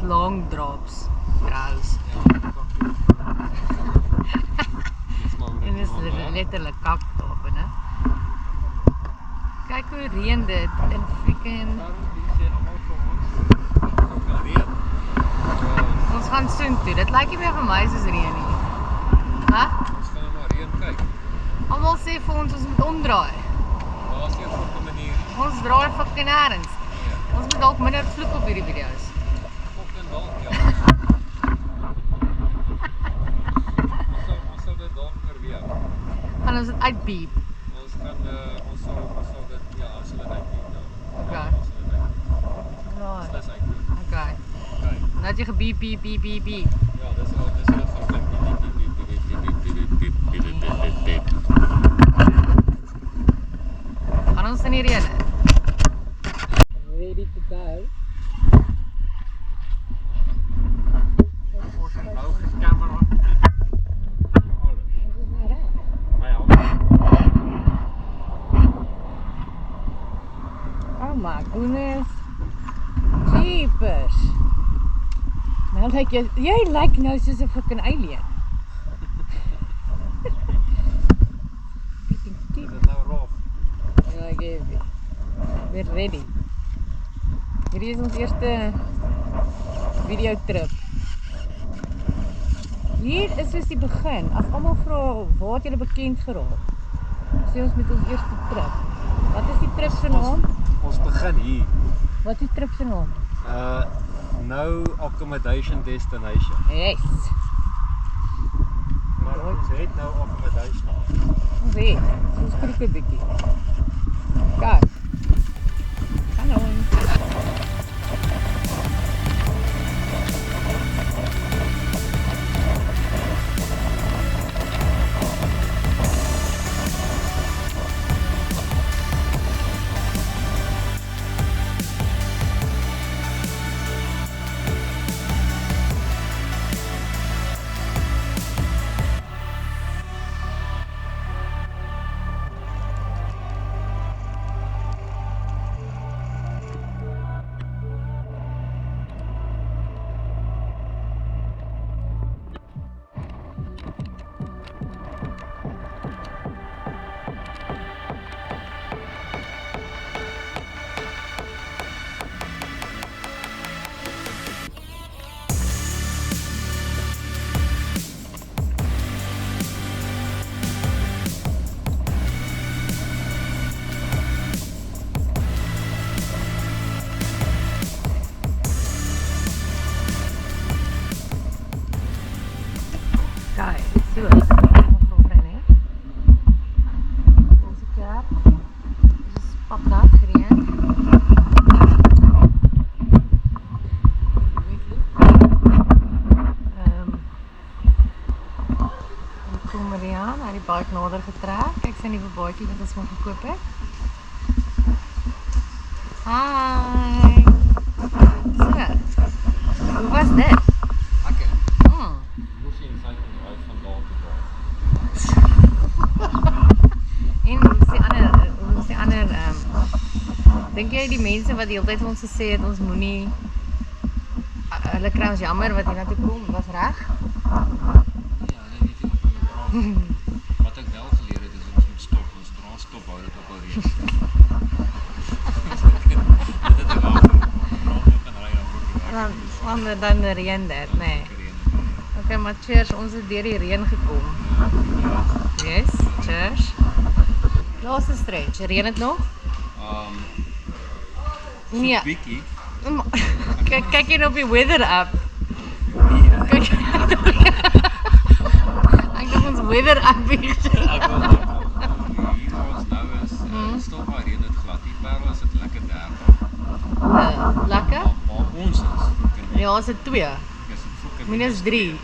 long drops, trouwens. En dit is letterlijk kaktoppen, hè. Kijk hoe reën dit en freaking... Ons gaan soontoe, dit lyk nie meer vir my soos reën nie. Hæ? Ons gaan nou maar reën kyk. Almal sê vir ons moet omdraai. Daar is nie 'n fucking manier. Ons draai fucking nêrens. Nee. Ons moet dalk minder vloek op hierdie video's. Fucking dalk, ja. Ons sal dit dalk oorweeg. Gaan ons dit uitbeep? Ons gaan ons sal dit ja, ons sal dit uitbeep. Ja. Okay. Ons sal dit uitbeep. Right. Dis uitbeep. Okay. Okay. Nou het jy gebeep, beep, beep, beep, beep. Ja, dis hoe dit gaan klink. Gaan ons in die reën? Ready to go. Ons het nou geskamera. Alles. My hand. Oh my goodness. Jeepers. Nou lyk jy lyk nou soos 'n fucking alien. Dit is nou rof. Ja, ek gee dit. We're ready. Hierdie is ons eerste video trip. Hier is soos die begin. As almal vra waar het julle bekend geraak? Sê ons met ons eerste trip. Wat is die trip se naam? Ons begin hier. Wat is die trip se naam? No accommodation destination. Yes. Maar ons het nou accommodation. Ons het. Ons skrik 'n bietjie. Kijk. Hallo. Kijk, zo. Onze kap. Dus pak dat gereden. Dan komen we aan, naar die bike nader getrek. Kijk, zijn nieuwe bike dat ons moet gekocht. Hi. Zo. Hoe was dit? Lekker. Mm. Moes jy insig in die huis van daar te draai. En hoe is die ander dink jy die mense wat die hele tyd vir ons gesê het ons moenie hulle kry ons jammer wat hier na toe kom, was reg? Ja, nee, nie veel van die draad. Wat ek wel geleer het is ons moet stop. Ons draad stop hou dit op al reën. Dit het ek al kan ry Dan reën dit, nee. Okay, maar cheers, ons het deur die reën gekom. Yes, cheers. Laaste stretch, reën dit nog? Nee. Bietjie. Kyk hier op die weather app. Ja. Kyk. Ek dink ons weather app hier. Ek wil hier ons nou is stop maar reën dit glad. Die Parel is dit lekker 30. Lekker? Maar ons is. Ja, ons het 2. Minus 3.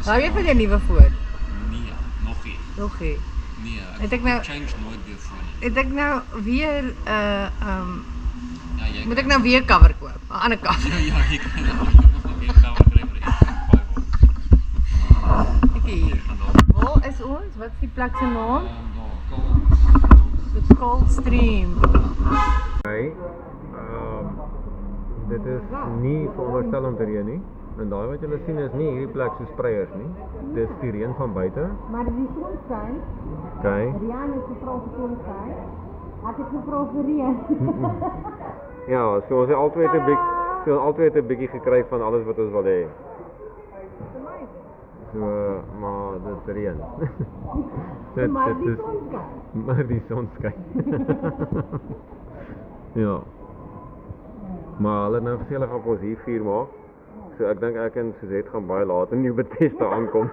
Hou jy van jou nuwe foon? Nee, nog nie. Nog nie. Nee, Het ek nou- change nooit weer foon nie. Het ek nou weer Ja, jy moet ek nou weer cover koop? 'n Ander cover. Ja, jy kan nog weer cover kry vir die Ek hier. Waar is ons? Wat is die plek se naam? daar, Soos Coldstream. Okay. Dit is nie veronderstel om te reën nie. En daai wat julle sien is nie hierdie plek so spreiers nie. Dis die reën van buite. Maar die sonskyn, Okay. Rian is gevra vir sonskyn. Ek het gevra vir reën. Ja, so ons het altyd 'n bietjie gekry van alles wat ons wil hê. So, maar dit reën. Maar die is sonskyn. maar die son skyn. Ja. Maar hulle het nou gesê hulle gaan vir ons hier vuur maak. So ek dink ek en Suzette gaan baie laat in Nieuw Bethesda aankom.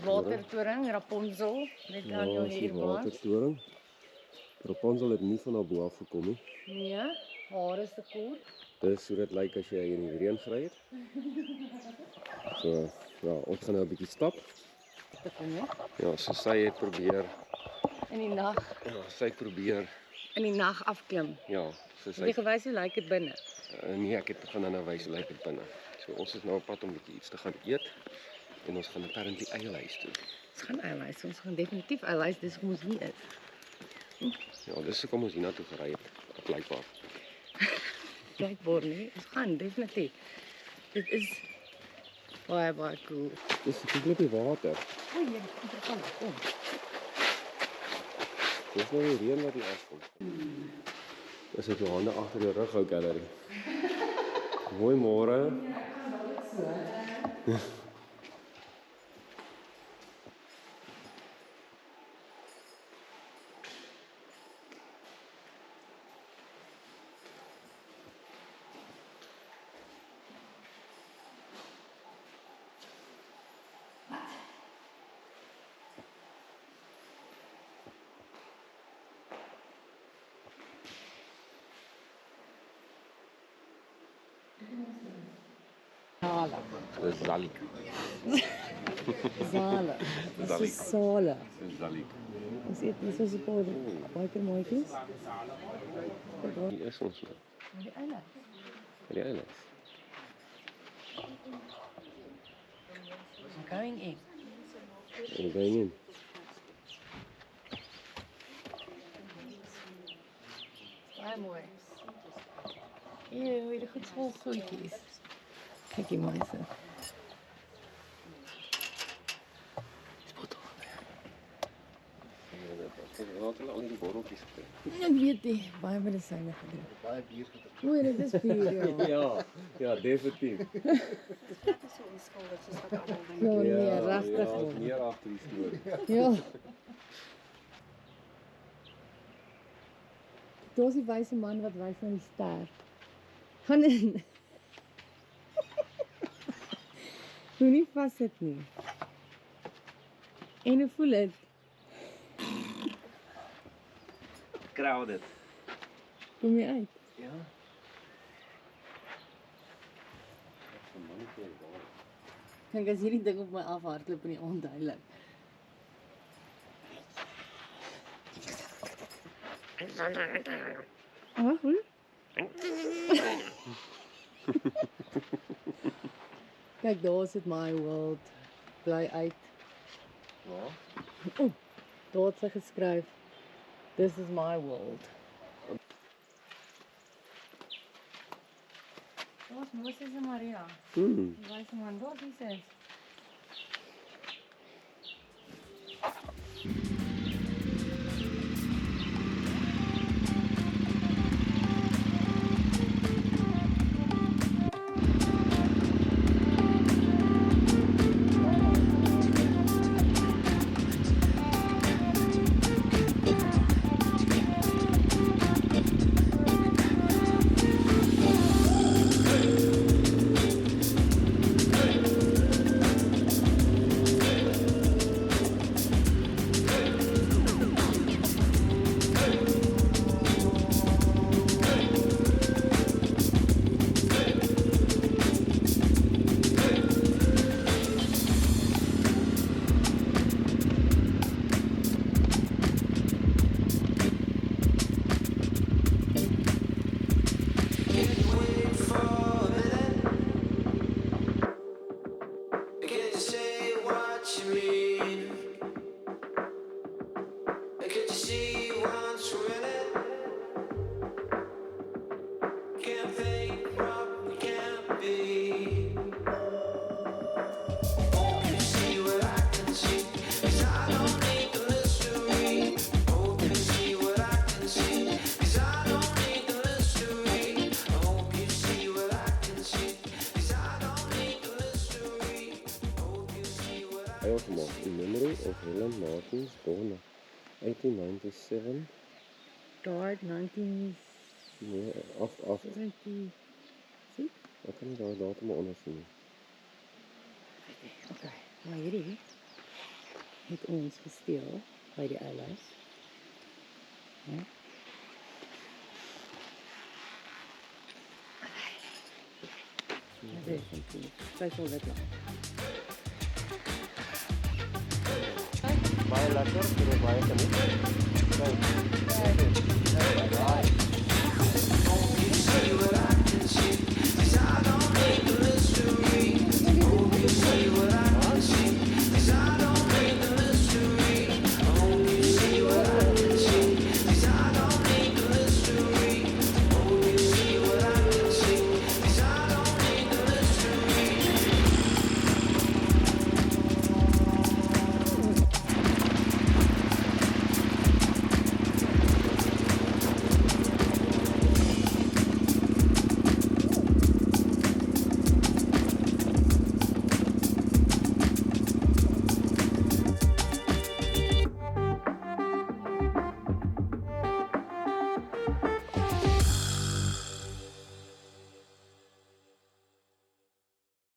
Watertoring, Rapunzel, net aan jou hier was. Watertoring. Rapunzel het nie van haar bo af gekom nie. Nee, haar is te kort. Dis hoe dit lyk as jy in die reën gery het. So, ja, ons gaan nou 'n bietjie stap. Te kom, hè? Ja, so sy het probeer, In die nag, ja, sy het probeer, in die nag afklim. ja, so Het sy jy gewys hoe lyk dit binne? nee, ek het gaan nou wys hoe lyk dit binne. So ons is nou op pad om bietjie iets te gaan eet en ons gaan apparently eilhuis toe. Ons gaan eilhuis, ons gaan definitief eilhuis, dis hoe ons hier is. Ja, dis hoekom ons hiernatoe gery het, blykbaar. Blijkbaar nie, ons gaan definitief. Dit is baie cool. Dis 'n klippie water. O, jy is interessant, kom. Dis nou die reën wat hier afkom. Dis het jou hande agter jou rug hou, Gallery. Mooi môre. Dis Zalik. Zale. Dit is sale. Dis Zalik. Ons eet hier soos 'n paar botermaatjies. Hier is ons nou. Maar die eile. By die eiland. I'm going in. We're going in. Baie mooi. Hier goed vol goedjies. Kyk hier mense. Wat hulle al die borreltjies gekry. Ek weet nie, baie medisyne gedrink. Baie bier gedrink. O, dit is bier, ja. Ja, definitief. Ja, nee, regtig. Ja, meer agter die storie. Ja. Daar's die wyse man wat wys na die ster. Gaan in. Moenie vassit nie. En hoe voel dit? Crowded. Kom jy uit? Ja. Kyk as hierdie ding op my afhardloop in die aand duidelik. Ah, hoe? Kyk, daar is dit my world. Bly uit. Ja. Daar het sy geskryf. This is my world. Daar's Moses en Maria. Die wyse man, daar is Jesus. In memory of Helen Martins, born 1897. Died 19... Nee, af. 20... Ek kan nie daai datum maar onder sien nie. Okay, maar hierdie het ons gesteel by die eiland. Ja. Dit is sy sal dit nou. Baie lekker, vir baie geniet. You see what I can see, 'cause I don't need